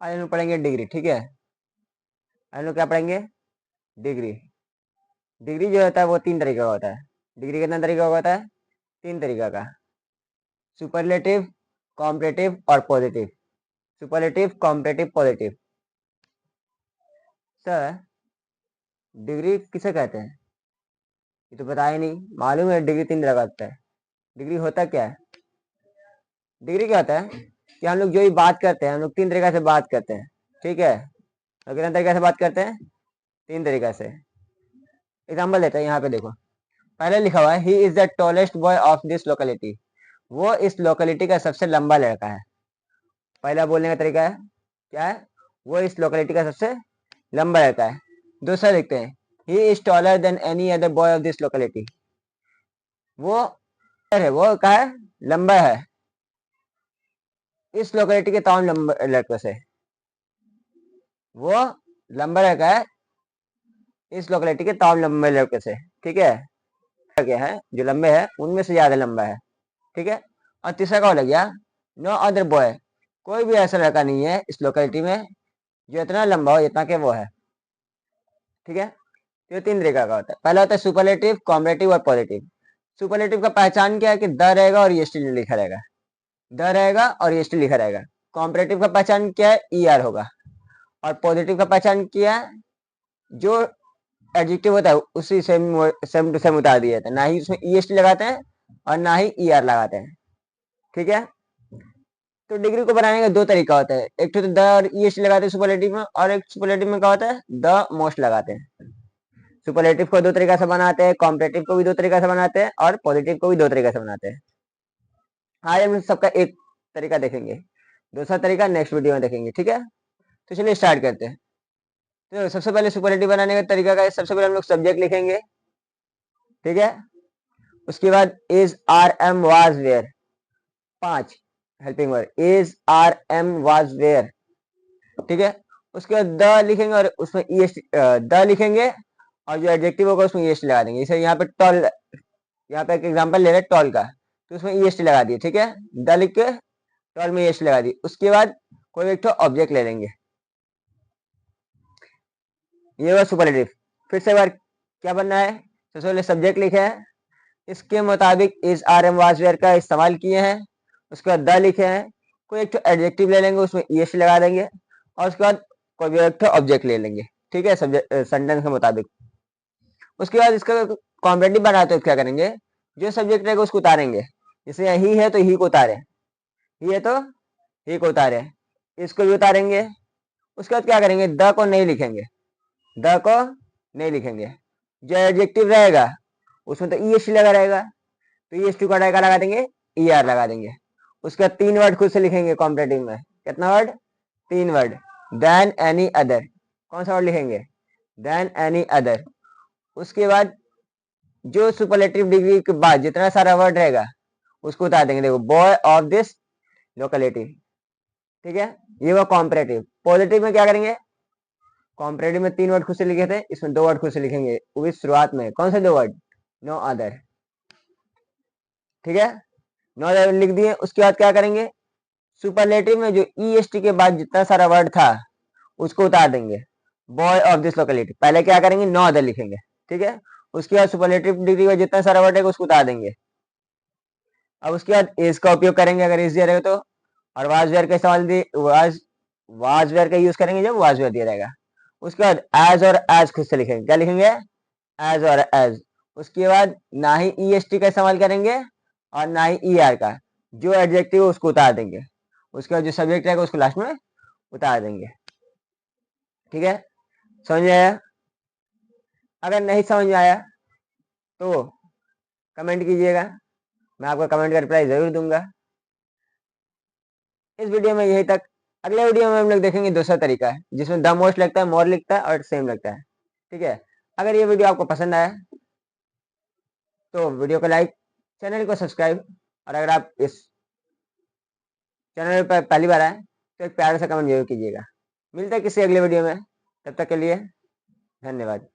आज हम लोग पढ़ेंगे डिग्री। ठीक है, हम लोग क्या पढ़ेंगे? डिग्री। डिग्री जो होता है वो 3 तरीके का होता है। डिग्री कितना तरीके का होता है? 3 तरीका का। सुपरलेटिव, कॉम्परेटिव और positive. Superlative, comparative, positive. Sir, degree किसे कहते हैं? ये तो बताया नहीं। मालूम है डिग्री 3 तरह का होता है। डिग्री होता क्या है? डिग्री क्या होता है कि हम लोग जो भी बात करते हैं, हम लोग 3 तरीका से बात करते हैं। ठीक है, तो कितना तरीका से बात करते हैं? 3 तरीका से। एग्जाम्पल देते हैं, यहाँ पे देखो। पहले लिखा हुआ है he is the tallest boy of this locality. वो इस लोकेलिटी का सबसे लंबा लड़का है। पहला बोलने का तरीका है क्या है? वो इस लोकेलिटी का सबसे लंबा लड़का है। दूसरा लिखते हैं he is taller than any other boy of this locality. वो है, वो क्या है? लंबा है इस लोकेलिटी के तमाम लंबे लड़कों से। वो लंबा लड़का है इस लोकेलिटी के तमाम लंबे लड़कों से। ठीक है, लड़के हैं जो लंबे हैं उनमें से ज्यादा लंबा है। ठीक है, और तीसरा क्या लग गया? No other boy. कोई भी ऐसा लड़का नहीं है इस लोकेलिटी में जो इतना लंबा हो जितना कि वो है। ठीक है, तो ये 3 तरीका का होता है। पहला होता है सुपरलेटिव, कॉम्परेटिव और पॉजिटिव। सुपरलेटिव का पहचान क्या है कि द रहेगा और ईएसटी लिखा रहेगा। द रहेगा और ईएसटी लिखा रहेगा। कॉम्परेटिव का पहचान क्या है? ईआर होगा। और पॉजिटिव का पहचान क्या है? जो एडजेक्टिव होता है उसी सेम टू सेम उतार दिया जाता है। ना ही उसमें ईएसटी लगाते हैं और ना ही ईआर लगाते हैं। ठीक है, तो डिग्री को बनाने का 2 तरीका होता है। एक तो द और ईएसटी लगाते हैं सुपरलेटिव में, और एक सुपरलेटिव में क्या होता है? द मोस्ट लगाते हैं। सुपरलेटिव को 2 तरीका से बनाते हैं, कॉम्परेटिव को भी 2 तरीका से बनाते हैं और पॉजिटिव को भी 2 तरीका से बनाते हैं। आज हम सबका एक तरीका देखेंगे, दूसरा तरीका नेक्स्ट वीडियो में देखेंगे। ठीक है, तो चलिए स्टार्ट करते हैं। तो सबसे पहले सुपरलेटिव बनाने का तरीका का है, सबसे पहले हम लोग सब्जेक्ट लिखेंगे। ठीक है, उसके बाद is are am was were. 5 helping word is are am was were. ठीक है, उसके बाद द लिखेंगे और उसमें ई द लिखेंगे और जो एडजेक्टिव होगा उसमें ईएसटी लगा देंगे। जैसे यहाँ पे टॉल, यहाँ पे एक एग्जांपल ले रहे हैं टॉल का, तो उसमें ईएसटी लगा दिए। ठीक है, द लिख के टॉल में ईएसटी लगा दी। उसके बाद कोई एक तो ऑब्जेक्ट ले लेंगे। ये हुआ सुपरलेटिव। फिर से एक बार क्या बनना है? सबसे पहले सब्जेक्ट लिखे हैं, इसके मुताबिक is are am was were का इस्तेमाल किए हैं। उसके बाद द लिखे हैं, कोई एक तो एडजेक्टिव ले लेंगे उसमें ईएसटी लगा देंगे और उसके बाद कोई भी एक तो ऑब्जेक्ट ले लेंगे। ठीक है, सब्जेक्ट सेंटेंस के मुताबिक। उसके बाद इसका कॉम्परेटिव बनाते हो क्या करेंगे? जो सब्जेक्ट रहेगा उसको उतारेंगे। जैसे ही है तो ही को उतारे, ही है तो ही को उतारे, इसको भी उतारेंगे। उसके बाद क्या करेंगे? द को नहीं लिखेंगे, द को नहीं लिखेंगे। जो एडजेक्टिव रहेगा उसमें तो ईएसटी लगा रहेगा, तो ईएसटी का क्या लगा देंगे? ईआर लगा देंगे। उसके बाद 3 वर्ड खुद से लिखेंगे कॉम्परेटिव में। कितना word? 3 word. Then any other. कौन सा वर्ड लिखेंगे? Then any other. उसके बाद जो सुपरलेटिव डिग्री के बाद जितना सारा वर्ड रहेगा उसको उतार देंगे। देखो, बॉय ऑफ दिस लोकेलिटी। ठीक है, ये वो कॉम्परेटिव। पॉजिटिव में क्या करेंगे? कॉम्परेटिव में 3 वर्ड खुद से लिखे थे, इसमें 2 वर्ड खुद से लिखेंगे, वो भी शुरुआत में। कौन से 2 वर्ड? No other. ठीक है, नो अदर लिख दिए। उसके बाद क्या करेंगे? सुपरलेटिव में जो ईएसटी के बाद जितना सारा वर्ड था उसको उतार देंगे। बॉय ऑफ दिस लोकेलिटी, पहले क्या करेंगे? नो अदर लिखेंगे। ठीक है, उसके बाद सुपरलेटिव डिग्री में जितना सारा वर्ड है उसको उतार देंगे। अब उसके बाद इज का उपयोग करेंगे अगर इज दिया रहेगा तो, और वाज वेयर का इस्तेमाल वाज वेयर का यूज करेंगे जब वाज वेयर दिया रहेगा। उसके बाद एज और एज खुद से लिखेंगे। क्या लिखेंगे? एज और एज। उसके बाद ना ही ईएसटी का इस्तेमाल करेंगे और ना ही ईआर का। जो एडजेक्टिव है उसको उतार देंगे। उसके बाद जो सब्जेक्ट रहेगा उसको लास्ट में उतार देंगे। ठीक है, समझ में आया? अगर नहीं समझ में आया तो कमेंट कीजिएगा, मैं आपका कमेंट का रिप्लाई जरूर दूंगा। इस वीडियो में यही तक। अगले वीडियो में हम लोग देखेंगे दूसरा तरीका है जिसमें द मोस्ट लगता है, मोर लिखता है और सेम लगता है। ठीक है, अगर ये वीडियो आपको पसंद आया तो वीडियो को लाइक, चैनल को सब्सक्राइब, और अगर आप इस चैनल पर पहली बार आए तो एक प्यारा सा कमेंट जरूर कीजिएगा। मिलते हैं किसी अगले वीडियो में, तब तक के लिए धन्यवाद।